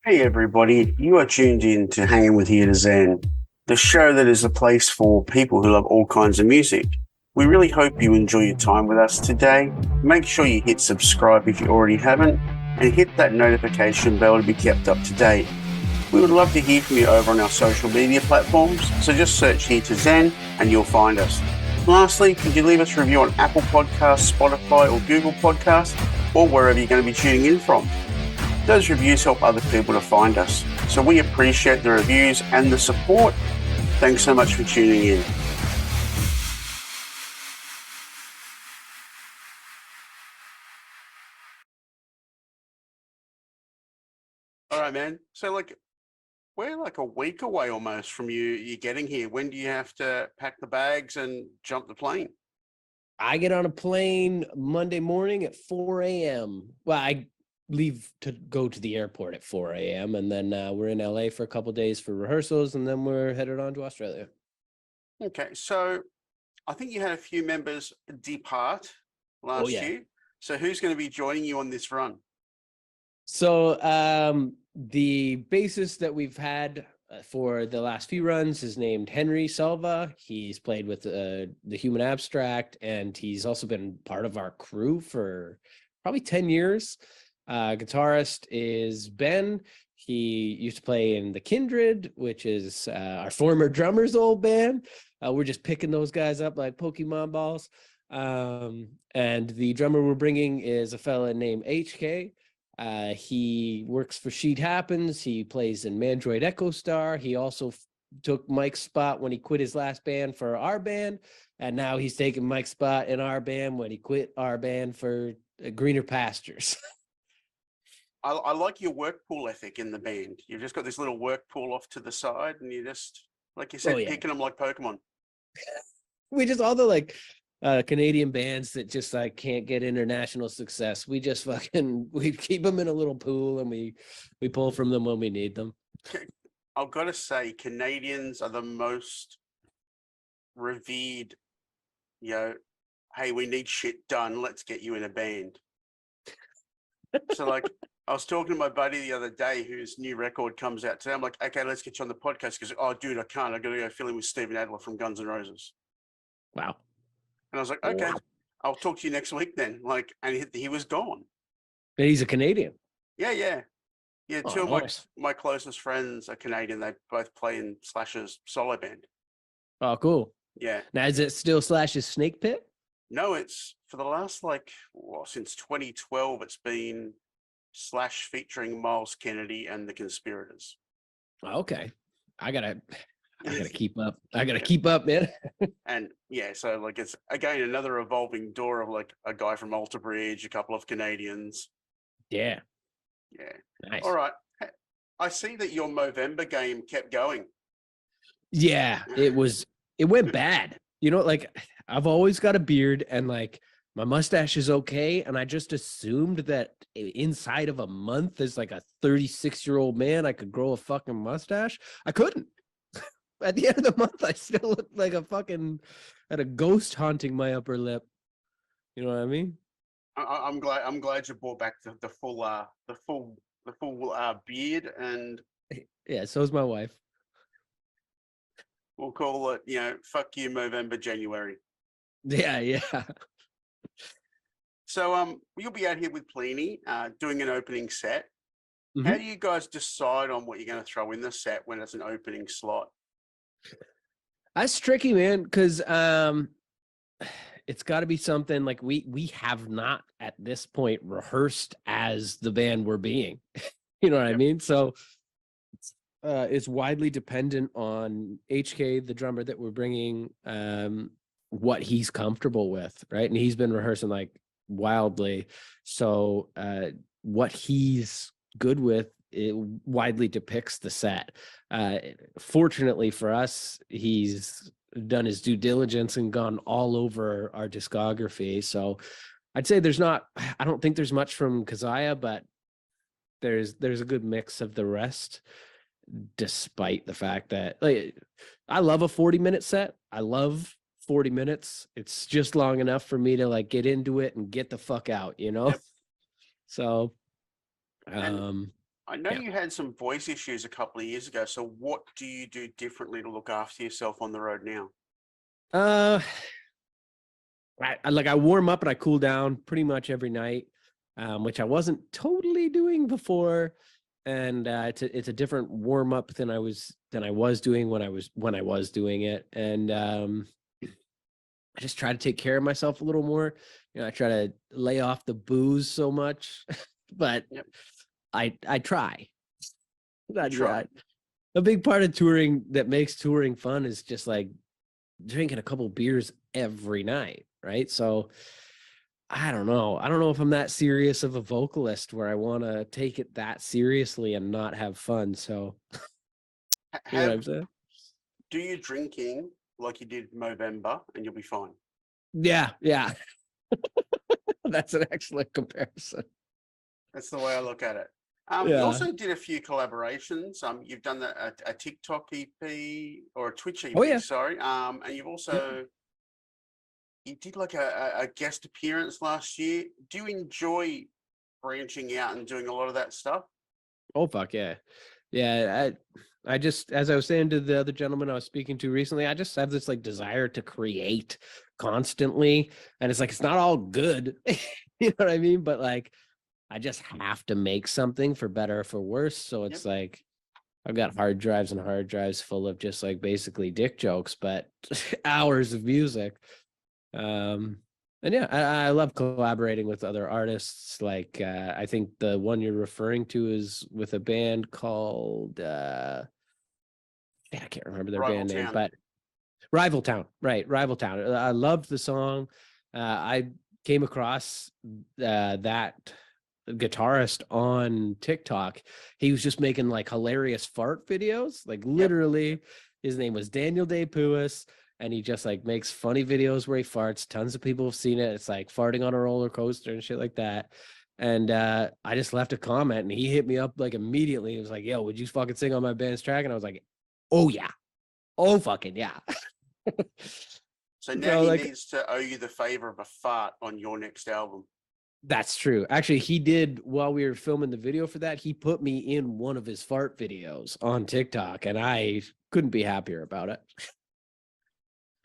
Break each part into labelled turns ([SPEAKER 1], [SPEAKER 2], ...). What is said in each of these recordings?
[SPEAKER 1] Hey everybody, you are tuned in to Hanging with Here to Zen, the show that is a place for people who love all kinds of music. We really hope you enjoy your time with us today. Make sure you hit subscribe if you already haven't, and hit that notification bell to be kept up to date. We would love to hear from you over on our social media platforms, so just search Here to Zen and you'll find us. Lastly, could you leave us a review on Apple Podcasts, Spotify or Google Podcasts, or wherever you're going to be tuning in from? Those reviews help other people to find us, so we appreciate the reviews and the support. Thanks so much for tuning in. All right, man. So we're like a week away almost from you getting here. When do you have to pack the bags and jump the plane?
[SPEAKER 2] I get on a plane Monday morning at 4 a.m. Well, I leave to go to the airport at 4 a.m. and then we're in LA for a couple days for rehearsals, and then we're headed on to Australia.
[SPEAKER 1] Okay, so I think you had a few members depart last year. So who's going to be joining you on this run?
[SPEAKER 2] So the bassist that we've had for the last few runs is named Henry Salva. He's played with the Human Abstract, and he's also been part of our crew for probably 10 years. Guitarist is Ben. He used to play in the Kindred, which is our former drummer's old band. We're just picking those guys up like Pokemon balls. And the drummer we're bringing is a fella named HK. He works for Sheet Happens. He plays in Mandroid Echo Star. He also took Mike's spot when he quit his last band for our band. And now he's taking Mike's spot in our band when he quit our band for Greener Pastures.
[SPEAKER 1] I like your work pool ethic in the band. You've just got this little work pool off to the side, and you just, like you said, picking them like Pokemon.
[SPEAKER 2] We just all the Canadian bands that just can't get international success. We just we keep them in a little pool, and we pull from them when we need them.
[SPEAKER 1] I've got to say, Canadians are the most revered. Hey, we need shit done. Let's get you in a band. So I was talking to my buddy the other day whose new record comes out today. I'm like, okay, let's get you on the podcast. Because, oh, dude, I can't. I got to go fill in with Steven Adler from Guns N' Roses.
[SPEAKER 2] Wow.
[SPEAKER 1] And I was like, okay, I'll talk to you next week then. And he was gone.
[SPEAKER 2] But he's a Canadian.
[SPEAKER 1] Yeah. Two of my closest friends are Canadian. They both play in Slash's solo band.
[SPEAKER 2] Oh, cool.
[SPEAKER 1] Yeah.
[SPEAKER 2] Now, is it still Slash's Snake Pit?
[SPEAKER 1] No, it's for the last since 2012. It's been Slash featuring Miles Kennedy and the Conspirators.
[SPEAKER 2] Okay, I gotta keep up. I gotta keep up, man.
[SPEAKER 1] And yeah, so it's again another evolving door of a guy from Alter Bridge, a couple of Canadians.
[SPEAKER 2] Yeah.
[SPEAKER 1] Nice. All right. I see that your Movember game kept going.
[SPEAKER 2] Yeah, it went bad. I've always got a beard, and my mustache is okay, and I just assumed that inside of a month, as a 36-year-old man, I could grow a fucking mustache. I couldn't. At the end of the month, I still looked like had a ghost haunting my upper lip. You know what I mean?
[SPEAKER 1] I'm glad you brought back the full beard, and
[SPEAKER 2] yeah, so's my wife.
[SPEAKER 1] We'll call it, fuck you, Movember, January.
[SPEAKER 2] Yeah.
[SPEAKER 1] So you'll be out here with Plini doing an opening set. Mm-hmm. How do you guys decide on what you're going to throw in the set when it's an opening slot?
[SPEAKER 2] That's tricky, man, because it's got to be something we have not at this point rehearsed as the band we're being. You know what I mean? So it's widely dependent on HK, the drummer that we're bringing, what he's comfortable with, right? And he's been rehearsing wildly. So what he's good with, it widely depicts the set. Fortunately for us, he's done his due diligence and gone all over our discography. So I'd say I don't think there's much from Keziah, but there's a good mix of the rest, despite the fact that I love a 40-minute set. I love 40 minutes. It's just long enough for me to get into it and get the fuck out, Yep. So
[SPEAKER 1] I know
[SPEAKER 2] Yeah.
[SPEAKER 1] you had some voice issues a couple of years ago. So what do you do differently to look after yourself on the road now?
[SPEAKER 2] Uh, I warm up and I cool down pretty much every night, which I wasn't totally doing before. And it's a different warm up than I was doing when I was doing it. And I just try to take care of myself a little more. I try to lay off the booze so much, but
[SPEAKER 1] Yep.
[SPEAKER 2] I try.
[SPEAKER 1] You try.
[SPEAKER 2] A big part of touring that makes touring fun is just like drinking a couple beers every night, right? So I don't know. I don't know if I'm that serious of a vocalist where I want to take it that seriously and not have fun. So you know what I'm
[SPEAKER 1] Have
[SPEAKER 2] saying?
[SPEAKER 1] do you drinking like you did Movember and you'll be fine.
[SPEAKER 2] Yeah, yeah. That's an excellent comparison.
[SPEAKER 1] That's the way I look at it. You
[SPEAKER 2] Yeah.
[SPEAKER 1] also did a few collaborations. You've done a TikTok EP or a Twitch
[SPEAKER 2] Oh
[SPEAKER 1] EP,
[SPEAKER 2] yeah.
[SPEAKER 1] sorry. And you've
[SPEAKER 2] Yeah.
[SPEAKER 1] also you did like a guest appearance last year. Do you enjoy branching out and doing a lot of that stuff?
[SPEAKER 2] Oh fuck yeah. Yeah, I just, as I was saying to the other gentleman I was speaking to recently, I just have this like desire to create constantly. And it's like it's not all good. You know what I mean? But like I just have to make something for better or for worse. So
[SPEAKER 1] Yep.
[SPEAKER 2] it's like I've got hard drives and hard drives full of just like basically dick jokes, but hours of music. Um, and yeah, I love collaborating with other artists. Like I think the one you're referring to is with a band called I can't remember their
[SPEAKER 1] Rival
[SPEAKER 2] band name,
[SPEAKER 1] Town.
[SPEAKER 2] but Rival Town, right? Rival Town. I loved the song. I came across that guitarist on TikTok. He was just making like hilarious fart videos. Like
[SPEAKER 1] Yep.
[SPEAKER 2] literally, his name was Daniel Day Puis, and he just like makes funny videos where he farts. Tons of people have seen it. It's like farting on a roller coaster and shit like that. And I just left a comment and he hit me up like immediately. He was like, yo, would you fucking sing on my band's track? And I was like, oh yeah. Oh fucking yeah.
[SPEAKER 1] So now
[SPEAKER 2] So
[SPEAKER 1] he
[SPEAKER 2] like
[SPEAKER 1] needs to owe you the favor of a fart on your next album.
[SPEAKER 2] that's true. Actually, he did while we were filming the video for that, he put me in one of his fart videos on TikTok and I couldn't be happier about it.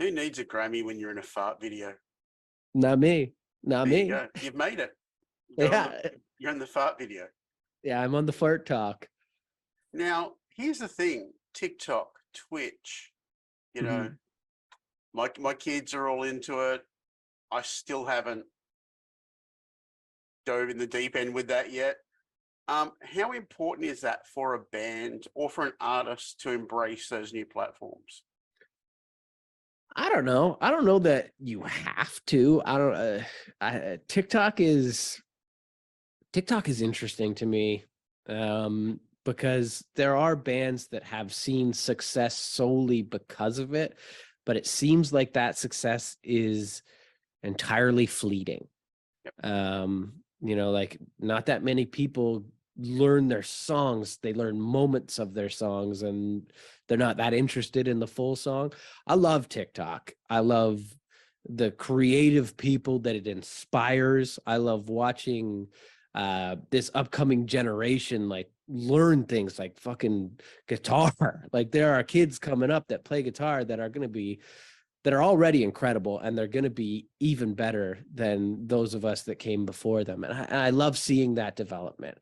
[SPEAKER 1] Who needs a Grammy when you're in a fart video?
[SPEAKER 2] Not me. Not
[SPEAKER 1] There you
[SPEAKER 2] me.
[SPEAKER 1] go. You've made it.
[SPEAKER 2] Yeah.
[SPEAKER 1] You're in the fart video.
[SPEAKER 2] Yeah, I'm on the fart talk.
[SPEAKER 1] Now, here's the thing: TikTok, Twitch. You know,
[SPEAKER 2] Mhm.
[SPEAKER 1] my kids are all into it. I still haven't dove in the deep end with that yet. How important is that for a band or for an artist to embrace those new platforms?
[SPEAKER 2] I don't know. I don't know that you have to. I don't TikTok is interesting to me. Because there are bands that have seen success solely because of it, but it seems like that success is entirely fleeting.
[SPEAKER 1] Yep.
[SPEAKER 2] Like not that many people learn their songs. They learn moments of their songs and they're not that interested in the full song. I love TikTok. I love the creative people that it inspires. I love watching this upcoming generation like learn things like fucking guitar. Like there are kids coming up that play guitar that are already incredible and they're going to be even better than those of us that came before them. And I love seeing that development.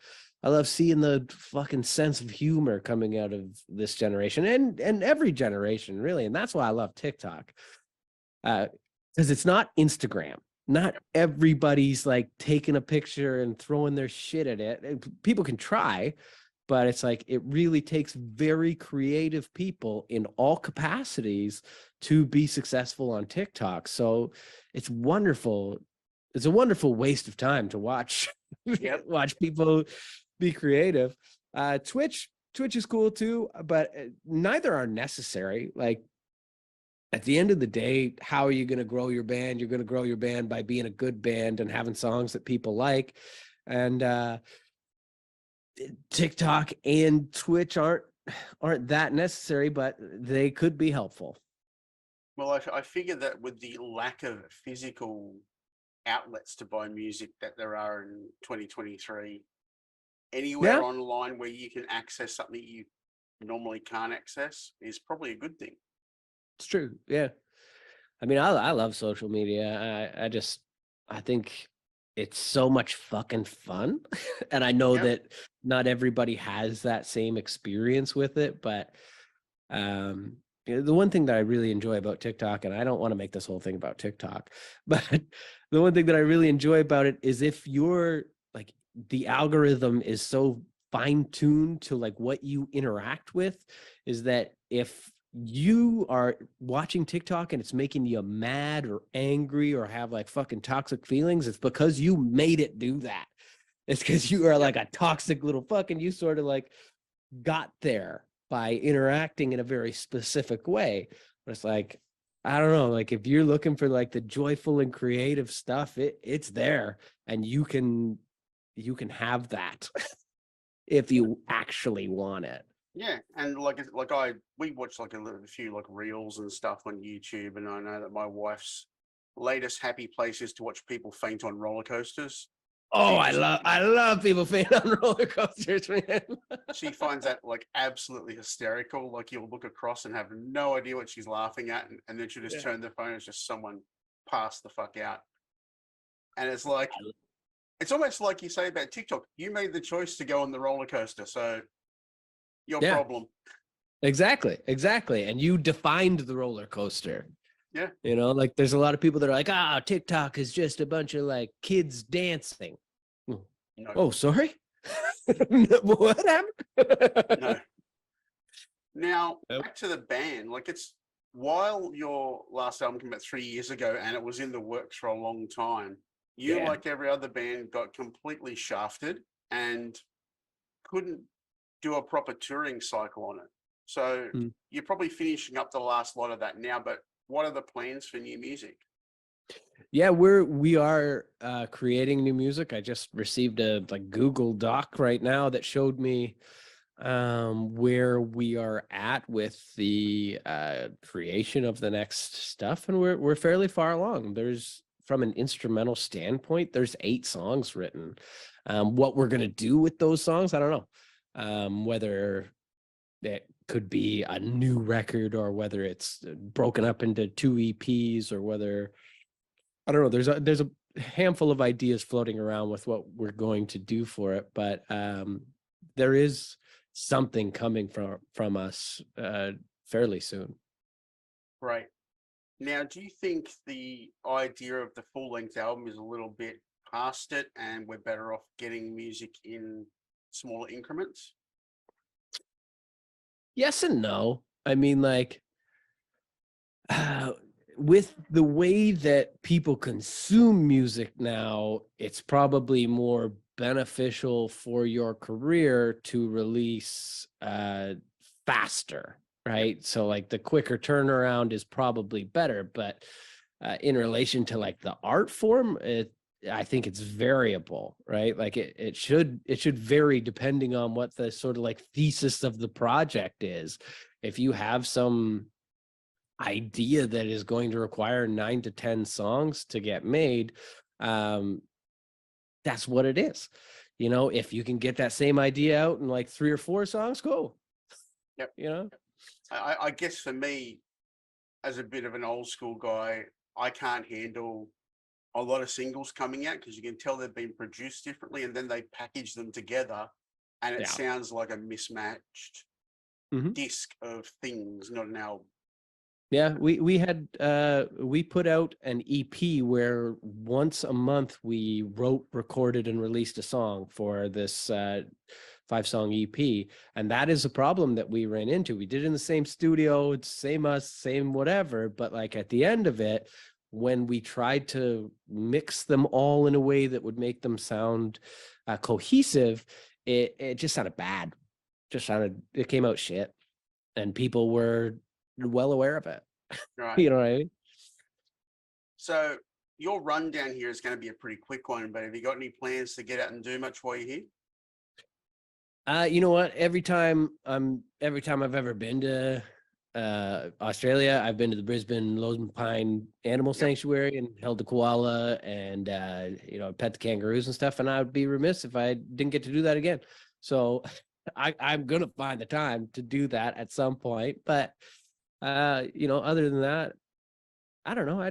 [SPEAKER 2] I love seeing the fucking sense of humor coming out of this generation and every generation really. And that's why I love TikTok. Because it's not Instagram. Not everybody's like taking a picture and throwing their shit at it. People can try, but it's like it really takes very creative people in all capacities to be successful on TikTok. So it's wonderful. It's a wonderful waste of time to watch
[SPEAKER 1] Yep.
[SPEAKER 2] watch people be creative. Twitch is cool too, but neither are necessary. Like at the end of the day, how are you going to grow your band? You're going to grow your band by being a good band and having songs that people like. And TikTok and Twitch aren't that necessary, but they could be helpful.
[SPEAKER 1] Well, I figure that with the lack of physical outlets to buy music that there are in 2023, anywhere online where you can access something you normally can't access is probably a good thing.
[SPEAKER 2] It's true. Yeah. I mean, I love social media. I think it's so much fucking fun. And I know that not everybody has that same experience with it, but the one thing that I really enjoy about TikTok, and I don't want to make this whole thing about TikTok, but the one thing that I really enjoy about it is if you're like, the algorithm is so fine-tuned to like what you interact with, is that if you are watching TikTok and it's making you mad or angry or have like fucking toxic feelings, it's because you made it do that. It's because you are like a toxic little fucking, you sort of like got there by interacting in a very specific way. But it's like, I don't know, like if you're looking for like the joyful and creative stuff, it's there, and you can have that if you actually want it.
[SPEAKER 1] Yeah, and we watch like a few like reels and stuff on YouTube, and I know that my wife's latest happy place is to watch people faint on roller coasters.
[SPEAKER 2] Oh, I love people faint on roller coasters, man.
[SPEAKER 1] She finds that like absolutely hysterical. Like you'll look across and have no idea what she's laughing at, and then she'll just turn the phone. It's just someone passed the fuck out, and it's like, it's almost like you say about TikTok. You made the choice to go on the roller coaster, so your problem.
[SPEAKER 2] Exactly. And you defined the roller coaster.
[SPEAKER 1] Yeah.
[SPEAKER 2] You know, like there's a lot of people that are like, TikTok is just a bunch of like kids dancing. No. Oh, sorry. What happened?
[SPEAKER 1] No. Now, back to the band. Like, it's while your last album came out 3 years ago and it was in the works for a long time, you, like every other band, got completely shafted and couldn't do a proper touring cycle on it. So you're probably finishing up the last lot of that now, but what are the plans for new music?
[SPEAKER 2] Yeah, we are creating new music. I just received a like Google Doc right now that showed me where we are at with the creation of the next stuff, and we're fairly far along. There's, from an instrumental standpoint, there's 8 songs written. What we're gonna do with those songs, I don't know. Whether it could be a new record or whether it's broken up into 2 EPs, or whether, I don't know. There's a handful of ideas floating around with what we're going to do for it, but there is something coming from us fairly soon.
[SPEAKER 1] Right. Now, do you think the idea of the full-length album is a little bit past it and we're better off getting music in smaller increments?
[SPEAKER 2] Yes and no. I mean, like, with the way that people consume music now, it's probably more beneficial for your career to release faster, right? So like the quicker turnaround is probably better, but in relation to like the art form, I think it's variable, right? Like it should vary depending on what the sort of like thesis of the project is. If you have some idea that is going to require 9 to 10 songs to get made, that's what it is. You know, if you can get that same idea out in like 3 or 4 songs, cool.
[SPEAKER 1] Yep.
[SPEAKER 2] You know,
[SPEAKER 1] I guess for me, as a bit of an old school guy, I can't handle a lot of singles coming out because you can tell they've been produced differently, and then they package them together and it sounds like a mismatched disc of things, not an album.
[SPEAKER 2] Yeah, we put out an EP where once a month we wrote, recorded, and released a song for this 5-song EP, and that is a problem that we ran into. We did it in the same studio, it's same us, same whatever, but like at the end of it, when we tried to mix them all in a way that would make them sound cohesive, it just sounded bad. It came out shit, and people were well aware of it.
[SPEAKER 1] Right.
[SPEAKER 2] You know what I mean?
[SPEAKER 1] So your rundown here is going to be a pretty quick one, but have you got any plans to get out and do much while you're here?
[SPEAKER 2] You know what? Every time I've ever been to Australia. I've been to the Brisbane Lone Pine Animal Sanctuary and held the koala and pet the kangaroos and stuff. And I would be remiss if I didn't get to do that again. So I'm gonna find the time to do that at some point. But other than that, I don't know. I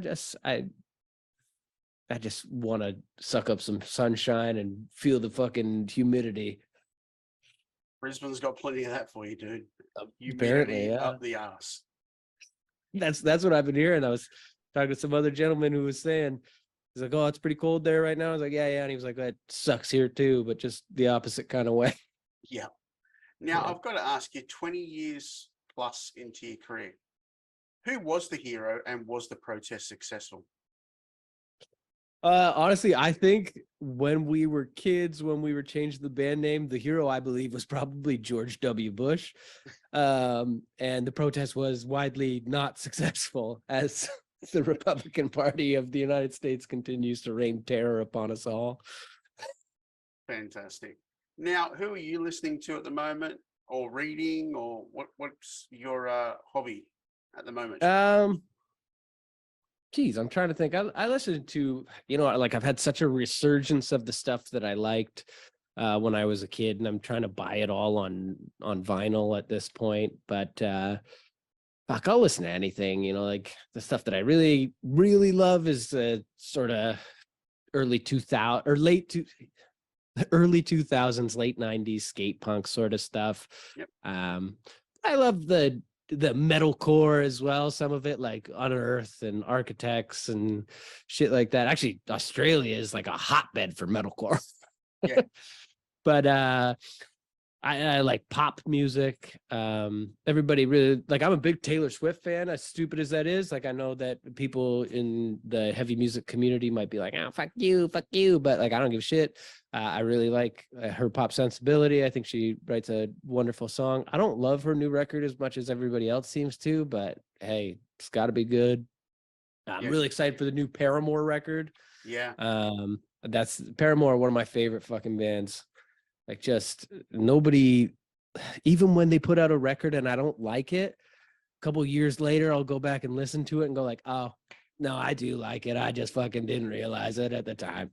[SPEAKER 2] just want to suck up some sunshine and feel the fucking humidity.
[SPEAKER 1] Brisbane's got plenty of that for you, dude.
[SPEAKER 2] Apparently,
[SPEAKER 1] humidity up the ass.
[SPEAKER 2] That's what I've been hearing. I was talking to some other gentleman who was saying, he's like, "Oh, it's pretty cold there right now." I was like, "Yeah." And he was like, "That sucks here too, but just the opposite kind of way."
[SPEAKER 1] Yeah. Now, I've got to ask you, 20 years plus into your career, who was the hero and was the protest successful?
[SPEAKER 2] Honestly, I think when we were kids, when we were changing the band name, the hero, I believe, was probably George W. Bush. And the protest was widely not successful as the Republican Party of the United States continues to rain terror upon us all.
[SPEAKER 1] Fantastic. Now, who are you listening to at the moment, or reading, or what's your hobby at the moment?
[SPEAKER 2] Geez, I'm trying to think. I listened to, like I've had such a resurgence of the stuff that I liked when I was a kid, and I'm trying to buy it all on vinyl at this point. But fuck, I'll listen to anything. Like the stuff that I really, really love is sort of early 2000 or early 2000s, late 90s skate punk sort of stuff.
[SPEAKER 1] Yep.
[SPEAKER 2] I love the metalcore as well, some of it, like Unearth and Architects and shit like that. Actually, Australia is like a hotbed for metalcore.
[SPEAKER 1] Yeah.
[SPEAKER 2] But I like pop music. Everybody really, like, I'm a big Taylor Swift fan, as stupid as that is. Like, I know that people in the heavy music community might be like, "Oh, fuck you," but like, I don't give a shit. I really like her pop sensibility. I think she writes a wonderful song. I don't love her new record as much as everybody else seems to, but hey, it's got to be good. I'm really excited for the new Paramore record.
[SPEAKER 1] Yeah.
[SPEAKER 2] That's Paramore, one of my favorite fucking bands. Like, just nobody, even when they put out a record and I don't like it, a couple years later, I'll go back and listen to it and go like, "Oh, no, I do like it. I just fucking didn't realize it at the time."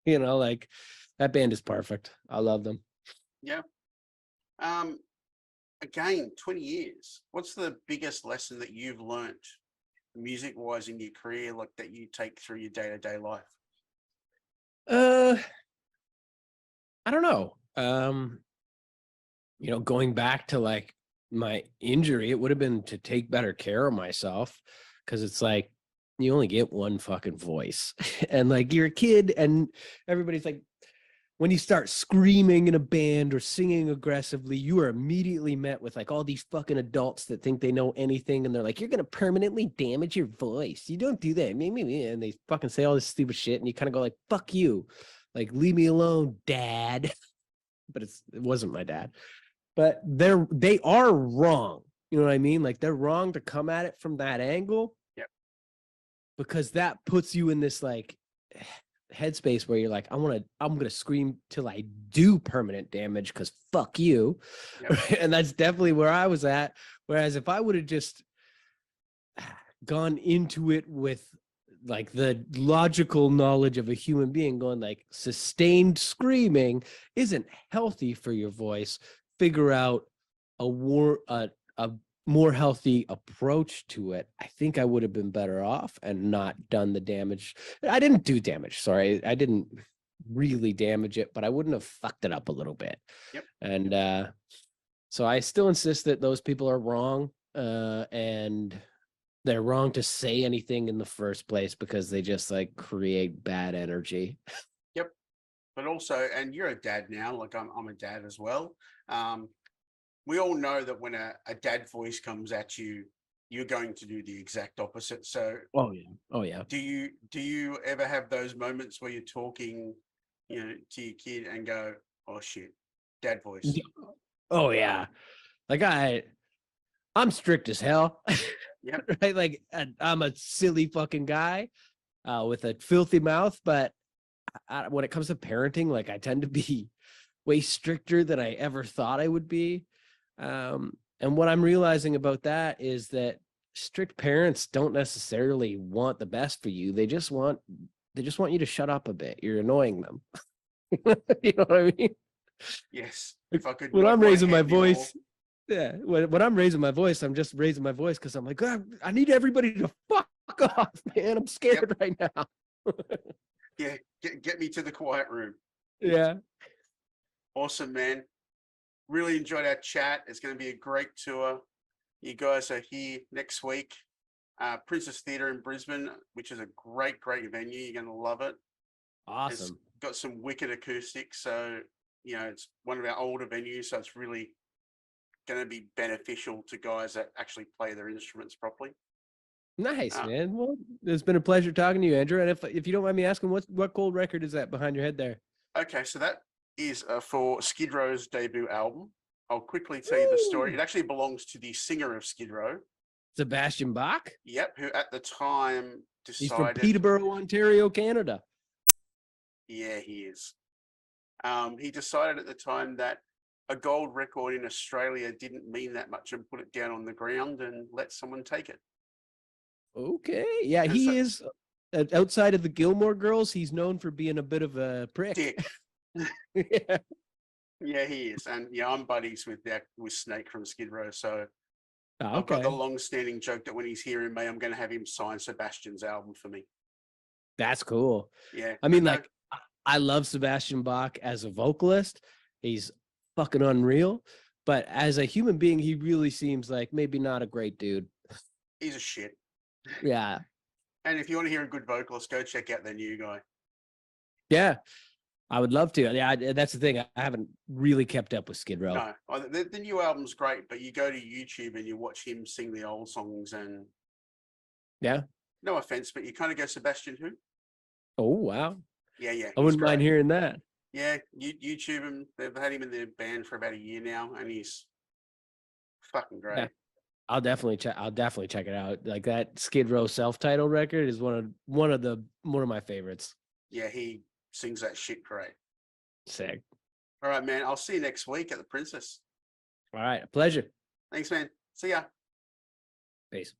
[SPEAKER 2] Like, that band is perfect. I love them.
[SPEAKER 1] Yeah. Again, 20 years. What's the biggest lesson that you've learned music-wise in your career, like that you take through your day-to-day life?
[SPEAKER 2] I don't know. Going back to like my injury, it would have been to take better care of myself, because it's like you only get one fucking voice. And like, you're a kid and everybody's like, when you start screaming in a band or singing aggressively, you are immediately met with like all these fucking adults that think they know anything, and they're like, "You're gonna permanently damage your voice. You don't do that." And they fucking say all this stupid shit, and you kind of go like, "Fuck you. Like, leave me alone, dad." But it wasn't my dad. But they are wrong. You know what I mean? Like, they're wrong to come at it from that angle.
[SPEAKER 1] Yep.
[SPEAKER 2] Because that puts you in this like headspace where you're like, I'm gonna scream till I do permanent damage, because fuck you. Yep. And that's definitely where I was at. Whereas if I would have just gone into it with like the logical knowledge of a human being, going like, sustained screaming isn't healthy for your voice, figure out a more healthy approach to it, I think I would have been better off and not done the damage. I didn't do damage. Sorry. I didn't really damage it, but I wouldn't have fucked it up a little bit.
[SPEAKER 1] Yep.
[SPEAKER 2] And so I still insist that those people are wrong, and they're wrong to say anything in the first place, because they just like create bad energy.
[SPEAKER 1] Yep. But also, and you're a dad now, like I'm a dad as well. We all know that when a dad voice comes at you, you're going to do the exact opposite. So,
[SPEAKER 2] oh yeah. Do
[SPEAKER 1] you ever have those moments where you're talking, to your kid and go, "Oh shit, dad voice"?
[SPEAKER 2] Oh yeah. Like, I'm strict as hell.
[SPEAKER 1] Yep.
[SPEAKER 2] Right? Like, I'm a silly fucking guy with a filthy mouth, but when it comes to parenting, like, I tend to be way stricter than I ever thought I would be. And what I'm realizing about that is that strict parents don't necessarily want the best for you. They just want you to shut up a bit. You're annoying them. You know what I mean?
[SPEAKER 1] Yes. If I could
[SPEAKER 2] When
[SPEAKER 1] nod
[SPEAKER 2] I'm
[SPEAKER 1] my
[SPEAKER 2] raising my
[SPEAKER 1] head more.
[SPEAKER 2] voice, yeah. When I'm raising my voice, I'm just raising my voice because I'm like, God, I need everybody to fuck off, man. I'm scared right now.
[SPEAKER 1] Yeah, get me to the quiet room.
[SPEAKER 2] Yeah.
[SPEAKER 1] Awesome, man. Really enjoyed our chat. It's going to be a great tour. You guys are here next week. Princess Theatre in Brisbane, which is a great venue. You're going to love it.
[SPEAKER 2] Awesome.
[SPEAKER 1] It's got some wicked acoustics. So, it's one of our older venues. So it's really going to be beneficial to guys that actually play their instruments properly.
[SPEAKER 2] Nice, man. Well, it's been a pleasure talking to you, Andrew. And if you don't mind me asking, what gold record is that behind your head there?
[SPEAKER 1] Okay, so that is for Skid Row's debut album. I'll quickly tell you the story. It actually belongs to the singer of Skid Row,
[SPEAKER 2] Sebastian Bach.
[SPEAKER 1] Yep, who at the time decided.
[SPEAKER 2] He's from Peterborough, Ontario, Canada.
[SPEAKER 1] Yeah, he is. He decided at the time that a gold record in Australia didn't mean that much and put it down on the ground and let someone take it.
[SPEAKER 2] Okay. Yeah,
[SPEAKER 1] And
[SPEAKER 2] he
[SPEAKER 1] so,
[SPEAKER 2] is. Outside of the Gilmore Girls, he's known for being a bit of a prick.
[SPEAKER 1] Dick.
[SPEAKER 2] Yeah.
[SPEAKER 1] Yeah, he is. And yeah, I'm buddies with Snake from Skid Row. So
[SPEAKER 2] Oh,
[SPEAKER 1] I've got the
[SPEAKER 2] okay.
[SPEAKER 1] long-standing joke that when he's here in May, I'm going to have him sign Sebastian's album for me.
[SPEAKER 2] That's cool.
[SPEAKER 1] Yeah.
[SPEAKER 2] I mean, like, I love Sebastian Bach as a vocalist. He's fucking unreal. But as a human being, he really seems like maybe not a great dude.
[SPEAKER 1] He's a shit.
[SPEAKER 2] Yeah.
[SPEAKER 1] And if you want to hear a good vocalist, go check out their new guy.
[SPEAKER 2] Yeah. I would love to. Yeah, that's the thing. I haven't really kept up with Skid Row.
[SPEAKER 1] No, the new album's great, but you go to YouTube and you watch him sing the old songs and
[SPEAKER 2] yeah.
[SPEAKER 1] No offense, but you kind of go, Sebastian who?
[SPEAKER 2] Oh, wow.
[SPEAKER 1] Yeah.
[SPEAKER 2] I wouldn't mind hearing that.
[SPEAKER 1] Yeah, YouTube him. They've had him in their band for about a year now, and he's fucking great.
[SPEAKER 2] Yeah. I'll definitely check it out. Like that Skid Row self-titled record is one of my favorites.
[SPEAKER 1] Yeah, he sings that shit great.
[SPEAKER 2] Sick.
[SPEAKER 1] All right, man. I'll see you next week at the Princess.
[SPEAKER 2] All right. A pleasure.
[SPEAKER 1] Thanks, man. See ya.
[SPEAKER 2] Peace.